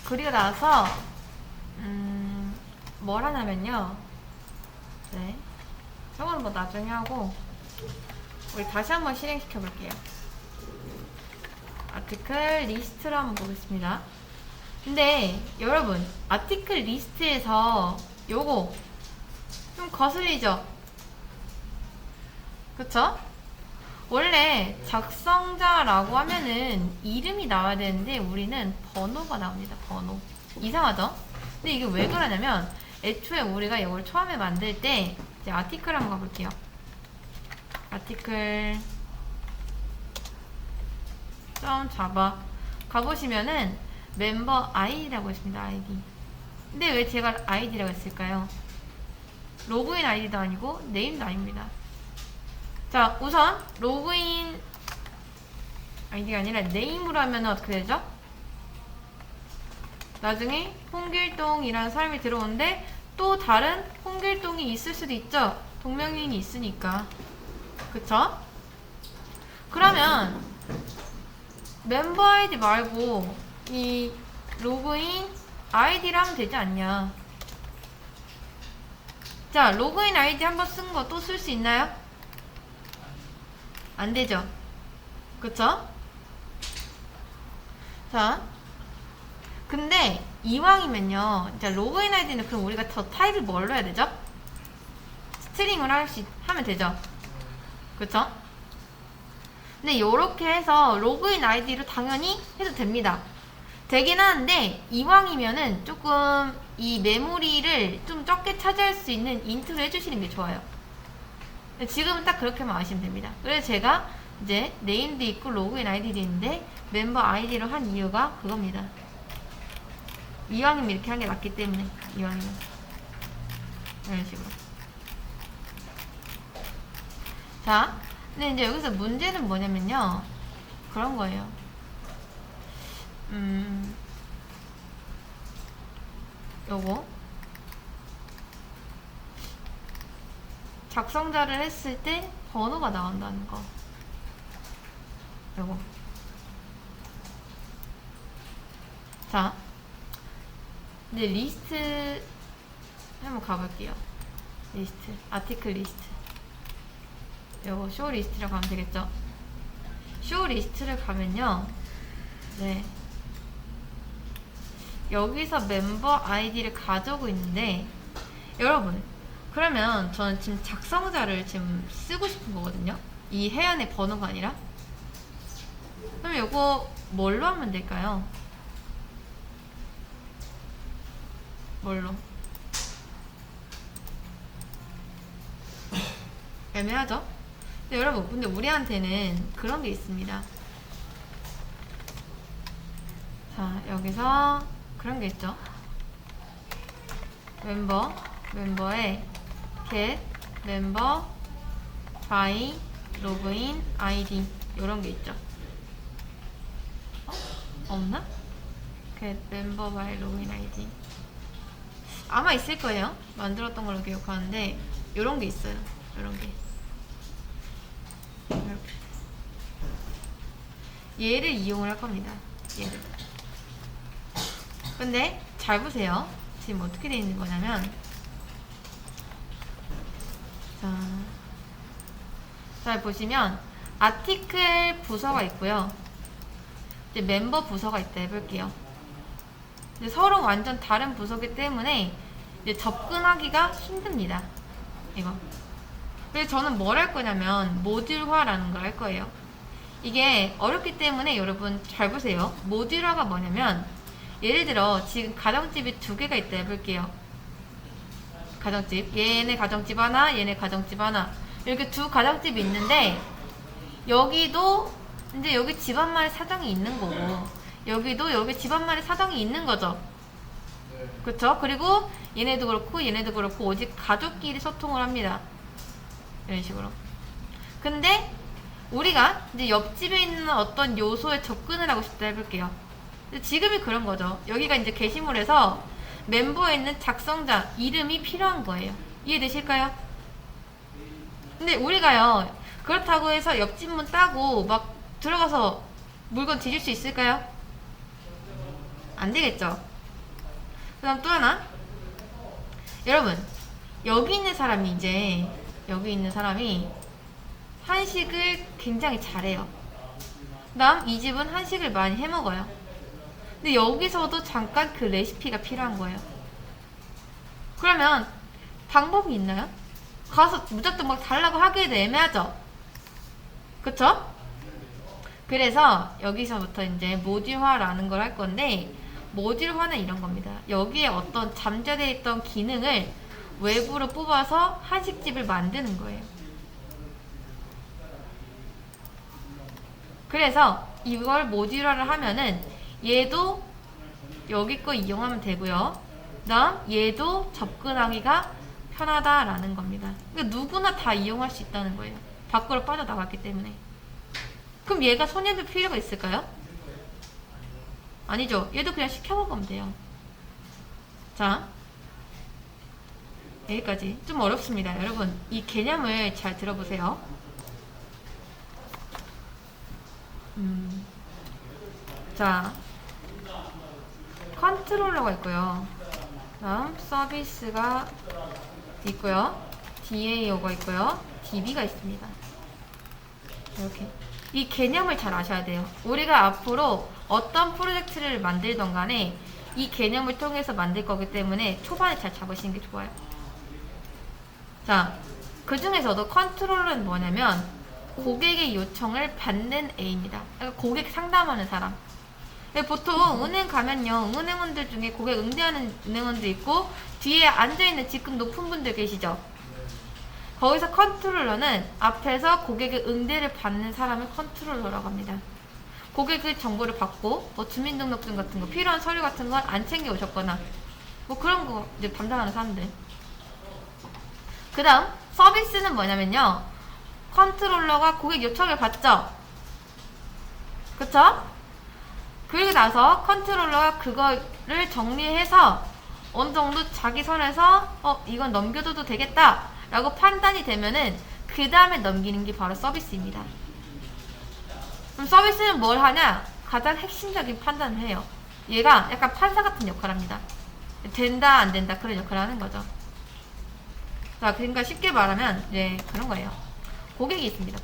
그리고 나서 뭘 하냐면요. 네. 저건 뭐 나중에 하고 우리 다시 한번 실행시켜 볼게요. 아티클 리스트를 한번 보겠습니다. 근데 여러분 아티클 리스트에서 요거 좀 거슬리죠? 그쵸? 원래 작성자라고 하면은 이름이 나와야 되는데 우리는 번호가 나옵니다. 번호. 이상하죠? 근데 이게 왜 그러냐면 애초에 우리가 이걸 처음에 만들 때 이제 아티클 한번 가볼게요. 아티클 .java 가보시면은 멤버 아이디라고 있습니다. 아이디. 근데 왜 제가 아이디라고 했을까요? 로그인 아이디도 아니고 네임도 아닙니다. 자, 우선 로그인 아이디가 아니라 네임으로 하면 어떻게 되죠? 나중에 홍길동이라는 사람이 들어오는데 또 다른 홍길동이 있을 수도 있죠. 동명이인이 있으니까. 그쵸? 그러면 멤버 아이디 말고 이 로그인 아이디를 하면 되지 않냐. 자, 로그인 아이디 한번 쓴 거 또 쓸 수 있나요? 안 되죠. 그쵸? 자, 근데 이왕이면요. 자, 로그인 아이디는 그럼 우리가 더 타입을 뭘로 해야 되죠? 스트링으로 하면 되죠. 그쵸? 근데 요렇게 해서 로그인 아이디로 당연히 해도 됩니다. 되긴 하는데 이왕이면은 조금 이 메모리를 좀 적게 차지할 수 있는 인트로 해주시는 게 좋아요. 지금은 딱 그렇게만 아시면 됩니다. 그래서 제가 이제 네임도 있고 로그인 아이디도 있는데 멤버 아이디로 한 이유가 그겁니다. 이왕이면 이렇게 한 게 낫기 때문에. 이왕이면 이런 식으로. 자, 근데 이제 여기서 문제는 뭐냐면요. 그런 거예요. 요거 작성자를 했을 때 번호가 나온다는 거. 요거. 자, 이제 리스트 한번 가볼게요. 리스트, 아티클 리스트. 요거 쇼 리스트라고 하면 되겠죠? 쇼 리스트를 가면요. 네. 여기서 멤버 아이디를 가져오고 있는데 여러분 그러면 저는 지금 작성자를 지금 쓰고 싶은 거거든요. 이 회원의 번호가 아니라. 그럼 요거 뭘로 하면 될까요? 뭘로? 애매하죠? 근데 여러분 근데 우리한테는 그런 게 있습니다. 자, 여기서 그런 게 있죠. 멤버에 get member by login id 요런 게 있죠. 없나? get member by login id 아마 있을 거예요. 만들었던 걸로 기억하는데 요런 게 있어요. 요런 게 얘를 이용을 할 겁니다. 얘를. 근데 잘 보세요. 지금 어떻게 되어 있는 거냐면 잘 보시면 아티클 부서가 있고요. 이제 멤버 부서가 있다 해볼게요. 이제 서로 완전 다른 부서기 때문에 이제 접근하기가 힘듭니다. 이거. 그래서 저는 뭘 할 거냐면 모듈화라는 걸 할 거예요. 이게 어렵기 때문에 여러분 잘 보세요. 모듈화가 뭐냐면 예를 들어 지금 가정집이 두 개가 있다 해볼게요. 가정집. 얘네 가정집 하나, 얘네 가정집 하나. 이렇게 두 가정집이 있는데 여기도 이제 여기 집안만의 사정이 있는 거고 여기도 여기 집안만의 사정이 있는 거죠. 그쵸? 그리고 얘네도 그렇고 얘네도 그렇고 오직 가족끼리 소통을 합니다. 이런 식으로. 근데 우리가 이제 옆집에 있는 어떤 요소에 접근을 하고 싶다 해볼게요. 지금이 그런 거죠. 여기가 이제 게시물에서 멤버에 있는 작성자 이름이 필요한 거예요. 이해되실까요? 근데 우리가요 그렇다고 해서 옆집 문 따고 막 들어가서 물건 뒤질 수 있을까요? 안 되겠죠. 다음 또 하나. 여러분, 여기 있는 사람이 한식을 굉장히 잘해요. 그다음 이 집은 한식을 많이 해먹어요. 근데 여기서도 잠깐 그 레시피가 필요한 거예요. 그러면 방법이 있나요? 가서 무작정 막 달라고 하기에도 애매하죠? 그쵸? 그래서 여기서부터 이제 모듈화라는 걸 할 건데, 모듈화는 이런 겁니다. 여기에 어떤 잠재되어 있던 기능을 외부로 뽑아서 한식집을 만드는 거예요. 그래서 이걸 모듈화를 하면은 얘도 여기 거 이용하면 되고요. 그다음 얘도 접근하기가 편하다라는 겁니다. 그러니까 누구나 다 이용할 수 있다는 거예요. 밖으로 빠져나갔기 때문에. 그럼 얘가 손해볼 필요가 있을까요? 아니죠. 얘도 그냥 시켜먹으면 돼요. 자, 여기까지. 좀 어렵습니다. 여러분, 이 개념을 잘 들어보세요. 자, 컨트롤러가 있고요. 다음 서비스가 있고요. DAO가 있고요. DB가 있습니다. 이렇게. 이 개념을 잘 아셔야 돼요. 우리가 앞으로 어떤 프로젝트를 만들던 간에 이 개념을 통해서 만들 거기 때문에 초반에 잘 잡으시는 게 좋아요. 자, 그 중에서도 컨트롤러는 뭐냐면 고객의 요청을 받는 A입니다. 그러니까 고객 상담하는 사람. 보통 은행 가면요, 은행원들 중에 고객 응대하는 은행원도 있고 뒤에 앉아있는 직급 높은 분들 계시죠? 거기서 컨트롤러는 앞에서 고객의 응대를 받는 사람을 컨트롤러라고 합니다. 고객의 정보를 받고 뭐 주민등록증 같은 거, 필요한 서류 같은 건 안 챙겨 오셨거나 뭐 그런 거 이제 담당하는 사람들. 그 다음 서비스는 뭐냐면요, 컨트롤러가 고객 요청을 받죠? 그쵸? 그리고 나서 컨트롤러가 그거를 정리해서 어느 정도 자기 선에서 이건 넘겨줘도 되겠다 라고 판단이 되면은 그 다음에 넘기는 게 바로 서비스입니다. 그럼 서비스는 뭘 하냐? 가장 핵심적인 판단을 해요. 얘가 약간 판사 같은 역할을 합니다. 된다 안 된다 그런 역할을 하는 거죠. 자, 그러니까 쉽게 말하면 그런 거예요. 고객이 있습니다.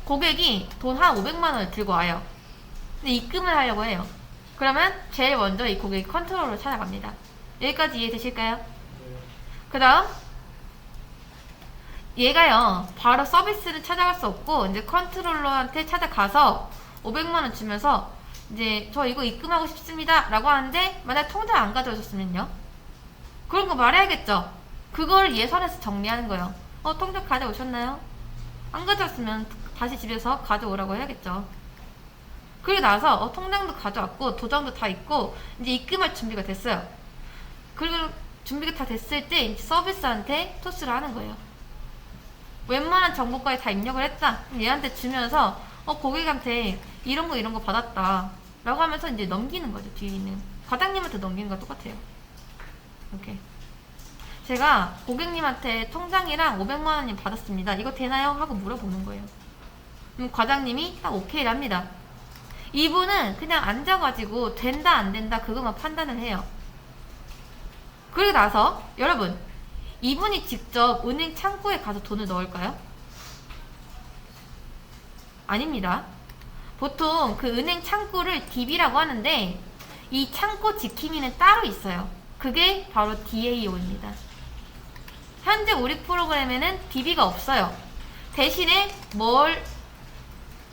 고객이 돈 한 500만원을 들고 와요. 근데 입금을 하려고 해요. 그러면 제일 먼저 이 고객이 컨트롤러를 찾아갑니다. 여기까지 이해되실까요? 그 다음 얘가요, 바로 서비스를 찾아갈 수 없고 이제 컨트롤러한테 찾아가서 500만원 주면서 이제 저 이거 입금하고 싶습니다 라고 하는데, 만약 통장 안 가져오셨으면요, 그런 거 말해야겠죠. 그걸 예산에서 정리하는 거예요. 통장 가져오셨나요? 안 가져왔으면 다시 집에서 가져오라고 해야겠죠. 그리고 나서 통장도 가져왔고 도장도 다 있고 이제 입금할 준비가 됐어요. 그리고 준비가 다 됐을 때 이제 서비스한테 토스를 하는 거예요. 웬만한 정보까지 다 입력을 했다. 얘한테 주면서 고객한테 이런 거 받았다 라고 하면서 이제 넘기는 거죠. 뒤에 있는 과장님한테 넘기는 거 똑같아요. 이렇게 제가 고객님한테 통장이랑 500만원님 받았습니다. 이거 되나요? 하고 물어보는 거예요. 그럼 과장님이 딱 오케이를 합니다. 이분은 그냥 앉아가지고 된다 안 된다 그것만 판단을 해요. 그리고 나서 여러분, 이분이 직접 은행 창구에 가서 돈을 넣을까요? 아닙니다. 보통 그 은행 창구를 DB라고 하는데 이 창고 지킴이는 따로 있어요. 그게 바로 DAO입니다. 현재 우리 프로그램에는 DB가 없어요. 대신에 뭘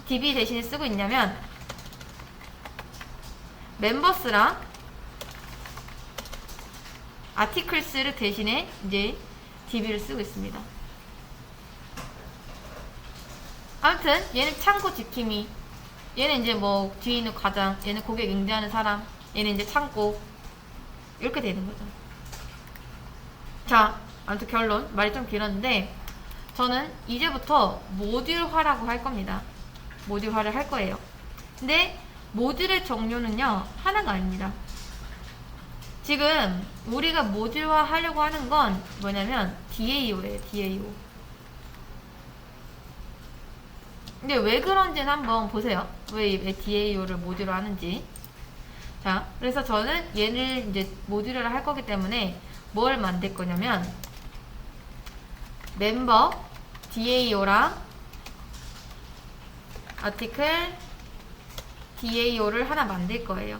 DB 대신에 쓰고 있냐면 멤버스랑 아티클스를 대신에 이제 DB를 쓰고 있습니다. 아무튼 얘는 창고 지킴이, 얘는 이제 뭐 뒤에 있는 과장, 얘는 고객 응대하는 사람, 얘는 이제 창고, 이렇게 되는 거죠. 자, 아무튼 결론, 말이 좀 길었는데 저는 이제부터 모듈화라고 할 겁니다. 모듈화를 할 거예요. 근데 모듈의 종류는요 하나가 아닙니다. 지금 우리가 모듈화 하려고 하는 건 뭐냐면 DAO예요. DAO. 근데 왜 그런지는 한번 보세요. 왜 DAO를 모듈화 하는지. 자, 그래서 저는 얘를 이제 모듈화를 할 거기 때문에 뭘 만들 거냐면 멤버 DAO랑 아티클 DAO를 하나 만들 거예요.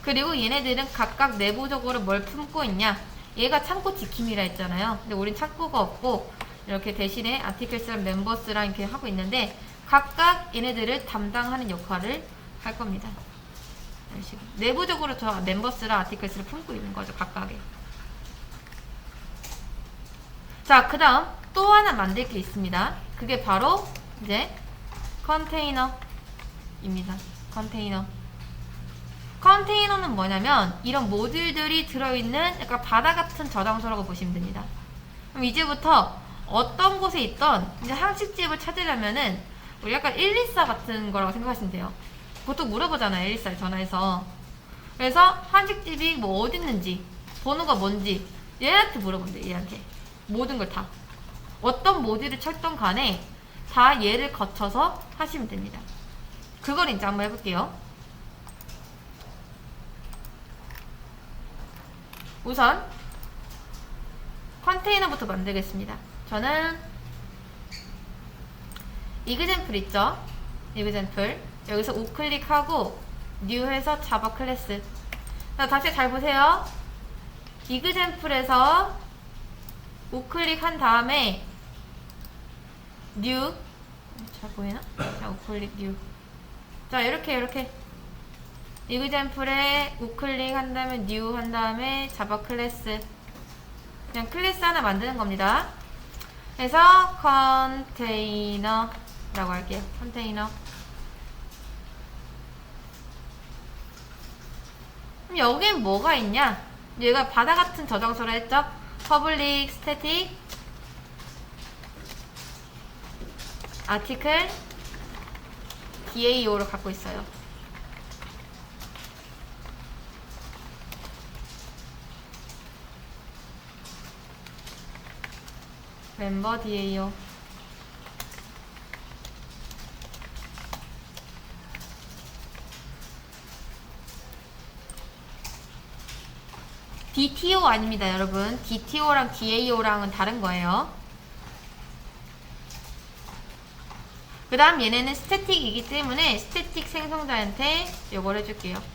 그리고 얘네들은 각각 내부적으로 뭘 품고 있냐? 얘가 창고 지킴이라 했잖아요. 근데 우린 창고가 없고 이렇게 대신에 아티클스랑 멤버스랑 이렇게 하고 있는데 각각 얘네들을 담당하는 역할을 할 겁니다. 이런 식으로. 내부적으로 저 멤버스랑 아티클스를 품고 있는 거죠, 각각에. 자, 그 다음 또 하나 만들 게 있습니다. 그게 바로 이제 컨테이너입니다. 컨테이너는 뭐냐면 이런 모듈들이 들어있는 약간 바다 같은 저장소라고 보시면 됩니다. 그럼 이제부터 어떤 곳에 있던 이제 한식집을 찾으려면은 우리 약간 124 같은 거라고 생각하시면 돼요. 보통 물어보잖아요, 124에 전화해서. 그래서 한식집이 뭐 어디 있는지, 번호가 뭔지 얘한테 물어보면 돼요. 얘한테 모든 걸 다. 어떤 모듈을 찾던 간에 다 얘를 거쳐서 하시면 됩니다. 그걸 이제 한번 해볼게요. 우선 컨테이너부터 만들겠습니다. 저는 이그젠플 있죠? 이그젠플 여기서 우클릭하고 뉴 해서 자바 클래스. 자, 다시 잘 보세요. 이그젠플에서 우클릭한 다음에 뉴, 잘 보이나? 자, 우클릭 뉴. 자, 이렇게 이그젠플에 우클릭 한 다음에 뉴 한 다음에 자바 클래스. 그냥 클래스 하나 만드는 겁니다. 그래서 컨테이너라고 할게요. 컨테이너. 그럼 여기엔 뭐가 있냐? 얘가 바다 같은 저장소라 했죠? 퍼블릭 스태틱 아티클 DAO를 갖고 있어요. 멤버 DAO. DTO 아닙니다, 여러분. DTO랑 DAO랑은 다른 거예요. 그 다음 얘네는 스태틱이기 때문에 스태틱 생성자한테 요걸 해줄게요.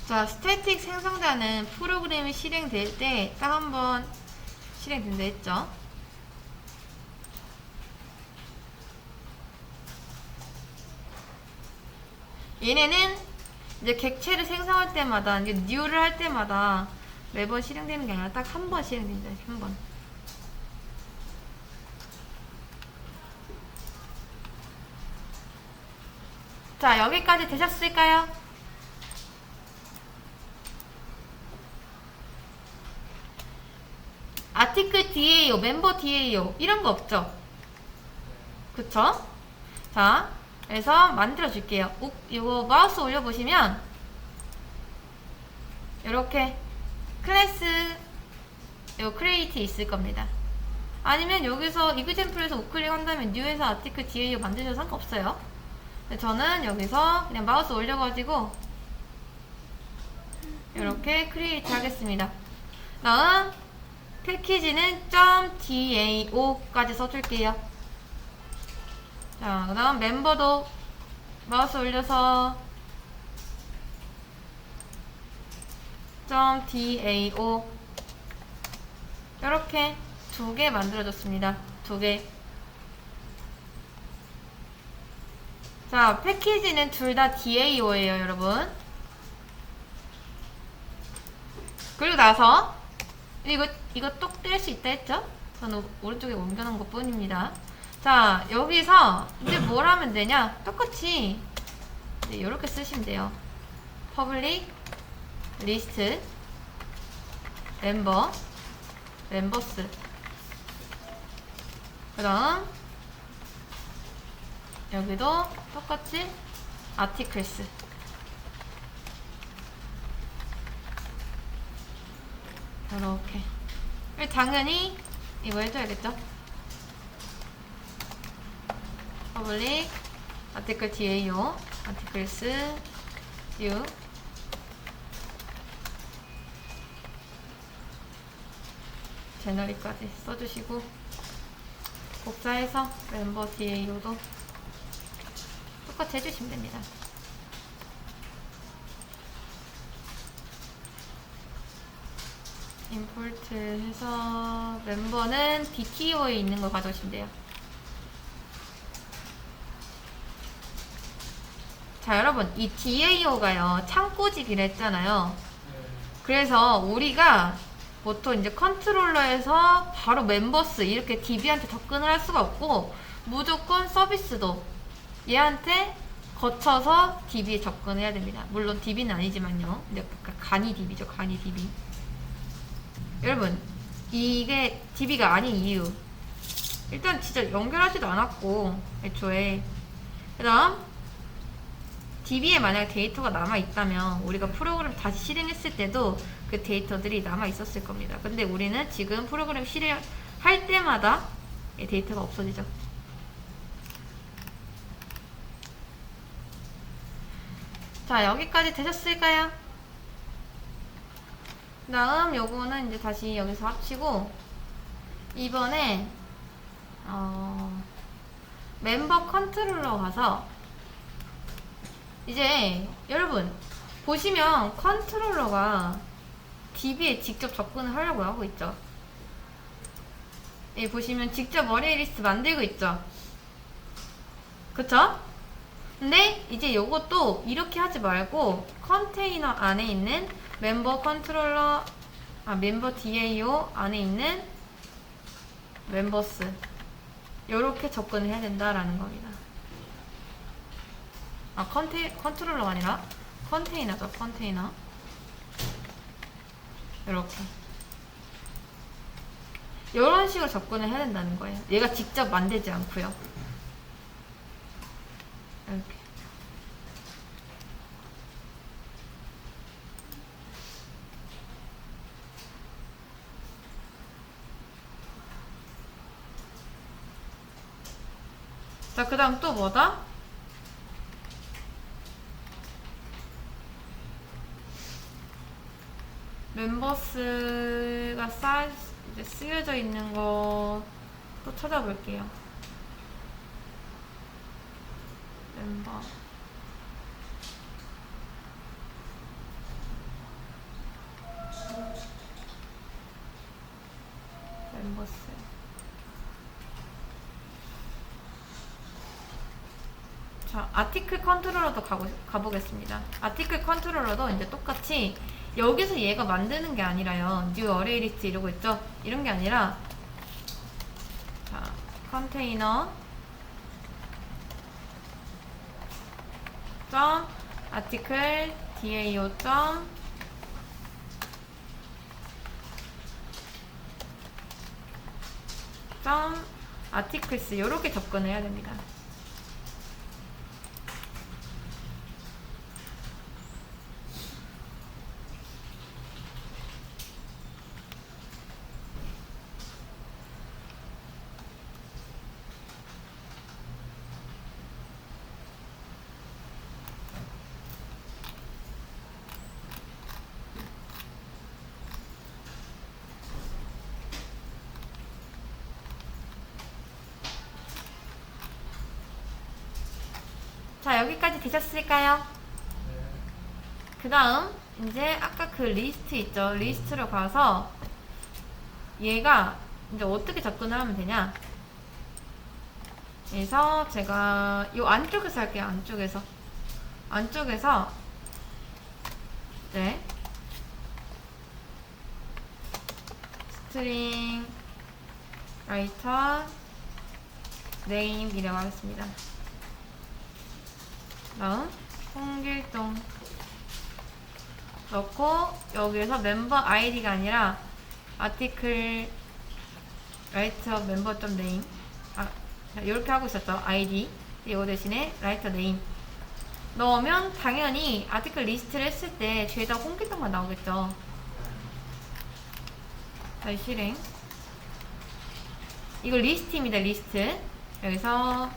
자, 스태틱 생성자는 프로그램이 실행될 때 딱 한번 실행된다 했죠. 얘네는 이제 객체를 생성할 때마다, 이제 뉴를 할 때마다 매번 실행되는 게 아니라 딱 한 번 실행된다. 한 번. 자, 여기까지 되셨을까요? 아티클 DAO, 멤버 DAO 이런 거 없죠? 그쵸? 자, 그래서 만들어 줄게요. 이거 마우스 올려보시면 이렇게 클래스 요 크리에이트 있을 겁니다. 아니면 여기서 이그젠플에서 우클릭 한 다음에 뉴에서 아티클 DAO 만드셔도 상관없어요. 근데 저는 여기서 그냥 마우스 올려가지고 이렇게 크리에이트 하겠습니다. 다음 패키지는 .dao 까지 써줄게요. 자, 그 다음 멤버도 마우스 올려서 .dao 이렇게 2개 만들어줬습니다. 2개. 자, 패키지는 둘 다 DAO예요, 여러분. 그리고 나서 이거 똑 뗄 수 있다 했죠? 저는 오른쪽에 옮겨놓은 것 뿐입니다. 자, 여기서 이제 뭘 하면 되냐? 똑같이 이렇게 쓰시면 돼요. 퍼블릭 리스트 멤버 멤버스, 그 다음 여기도 똑같이 아티클스, 이렇게. 당연히 이거 해줘야겠죠? 퍼블릭 아티클 DAO 아티클스 view 제너리까지 써주시고, 복사해서 멤버 DAO도 똑같이 해주시면 됩니다. 임포트 해서 멤버는 DTO에 있는 걸 가져오시면 돼요. 자, 여러분, 이 DAO가요 창고집이라 했잖아요. 그래서 우리가 보통 이제 컨트롤러에서 바로 멤버스 이렇게 DB한테 접근을 할 수가 없고, 무조건 서비스도 얘한테 거쳐서 DB에 접근해야 됩니다. 물론 DB는 아니지만요. 근데 간이 DB죠. 간이 DB. 여러분, 이게 DB가 아닌 이유, 일단 진짜 연결하지도 않았고 애초에. 그 다음 DB에 만약 데이터가 남아있다면 우리가 프로그램 다시 실행했을 때도 그 데이터들이 남아있었을 겁니다. 근데 우리는 지금 프로그램 실행할 때마다 데이터가 없어지죠. 자, 여기까지 되셨을까요? 그 다음 요거는 이제 다시 여기서 합치고, 이번에 멤버 컨트롤러 가서, 이제 여러분 보시면 컨트롤러가 DB에 직접 접근을 하려고 하고 있죠. 여기 보시면 직접 어레이 리스트 만들고 있죠. 그쵸? 근데 이제 요것도 이렇게 하지 말고 컨테이너 안에 있는 멤버 컨트롤러, 멤버 DAO 안에 있는 멤버스, 요렇게 접근을 해야 된다라는 겁니다. 컨트롤러가 아니라 컨테이너죠. 컨테이너. 이렇게 이런 식으로 접근을 해야 된다는 거예요. 얘가 직접 만들지 않고요. 이렇게. 자, 그 다음 또 뭐다? 멤버스가 이제 쓰여져 있는 거 또 찾아볼게요. 멤버스. 자, 아티클 컨트롤러도 가보겠습니다. 아티클 컨트롤러도 이제 똑같이 여기서 얘가 만드는 게 아니라요. new array list 이러고 있죠? 이런 게 아니라, 자, 컨테이너 점 article dao 점 articles 요렇게 접근을 해야 됩니다. 자, 여기까지 되셨을까요? 그 다음 이제 아까 그 리스트 있죠? 리스트로 가서 얘가 이제 어떻게 접근을 하면 되냐? 그래서 제가 요 안쪽에서 할게요. 안쪽에서 네, 스트링 라이터 네임이라고 하겠습니다. 다음 홍길동 넣고 여기에서 멤버 아이디가 아니라 아티클 라이터 멤버 점 네임 이렇게 하고 있었죠. 아이디 이거 대신에 라이터 네임 넣으면 당연히 아티클 리스트를 했을 때 뒤에다 홍길동만 나오겠죠. 다시 실행. 이거 리스트입니다. 리스트. 여기서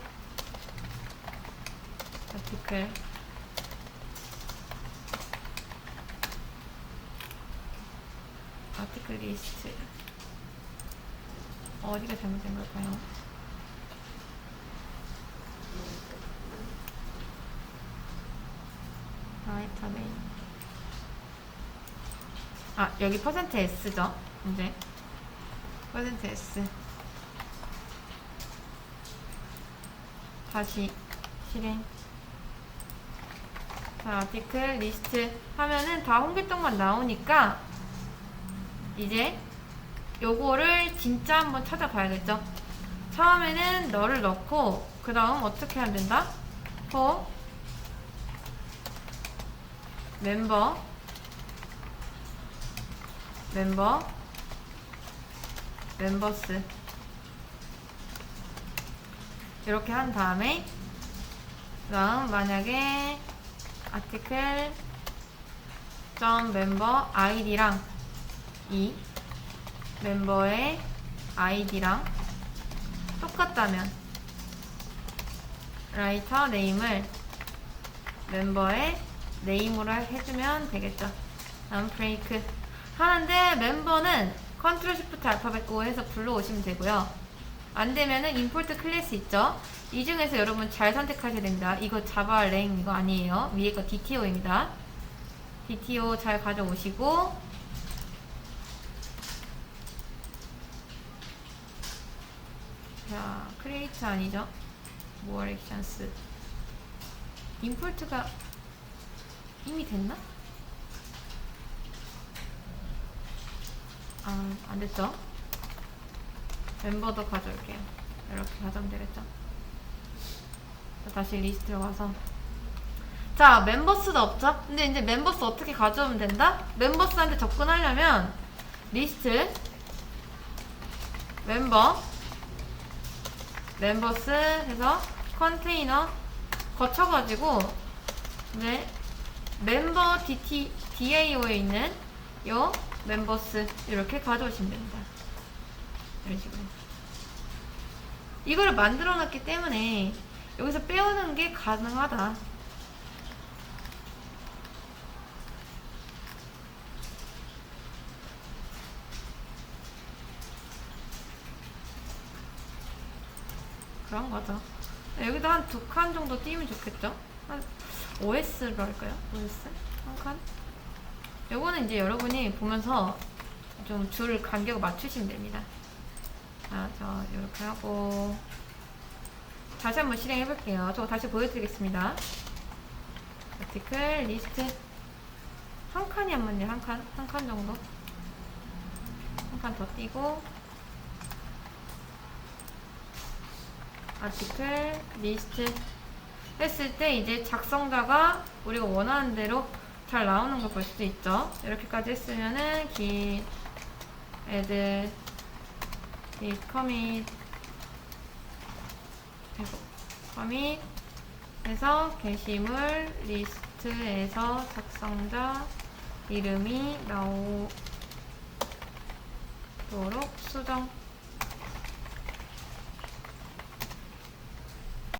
아티클 리스트 어디가 잘못된 걸까요? 라이터 네임 여기 %s죠 이제 %s 다시 실행. 자, 아티클 리스트 하면은 다 홍길동만 나오니까 이제 요거를 진짜 한번 찾아봐야겠죠. 처음에는 너를 넣고 그 다음 어떻게 하면 된다? for 멤버스 이렇게 한 다음에 그 다음 만약에 아티클 점 멤버 아이디랑 이 멤버의 아이디랑 똑같다면 라이터 네임을 멤버의 네임으로 해주면 되겠죠. 다음 브레이크 하는데 멤버는 컨트롤 시프트 알파벳 5 해서 불러오시면 되고요. 안되면은 임포트 클래스 있죠. 이 중에서 여러분 잘 선택하셔야 됩니다. 이거 자바 랭 이거 아니에요. 위에 거 DTO입니다. DTO 잘 가져오시고 자 크리에이트 아니죠. more actions 임포트가 이미 됐나? 안됐죠? 멤버도 가져올게요. 이렇게 가져오면 되겠죠? 다시 리스트로 가서 자 멤버스도 없죠? 근데 이제 멤버스 어떻게 가져오면 된다? 멤버스한테 접근하려면 리스트 멤버스 해서 컨테이너 거쳐가지고 네 멤버 DAO에 있는 요 멤버스 이렇게 가져오시면 됩니다. 이런 식으로 이거를 만들어 놨기 때문에 여기서 빼오는 게 가능하다. 그런 거죠. 여기도 한 2칸 정도 띄우면 좋겠죠? 한 OS로 할까요? OS? 한 칸? 요거는 이제 여러분이 보면서 좀 줄 간격을 맞추시면 됩니다. 자, 이렇게 하고 다시 한번 실행해 볼게요. 저거 다시 보여드리겠습니다. 아티클 리스트 한 칸이 한 번요. 한 칸 정도. 한 칸 더 띄고 아티클 리스트 했을 때 이제 작성자가 우리가 원하는 대로 잘 나오는 걸 볼 수도 있죠. 이렇게까지 했으면은 git add git commit 해서 게시물 리스트에서 작성자 이름이 나오도록 수정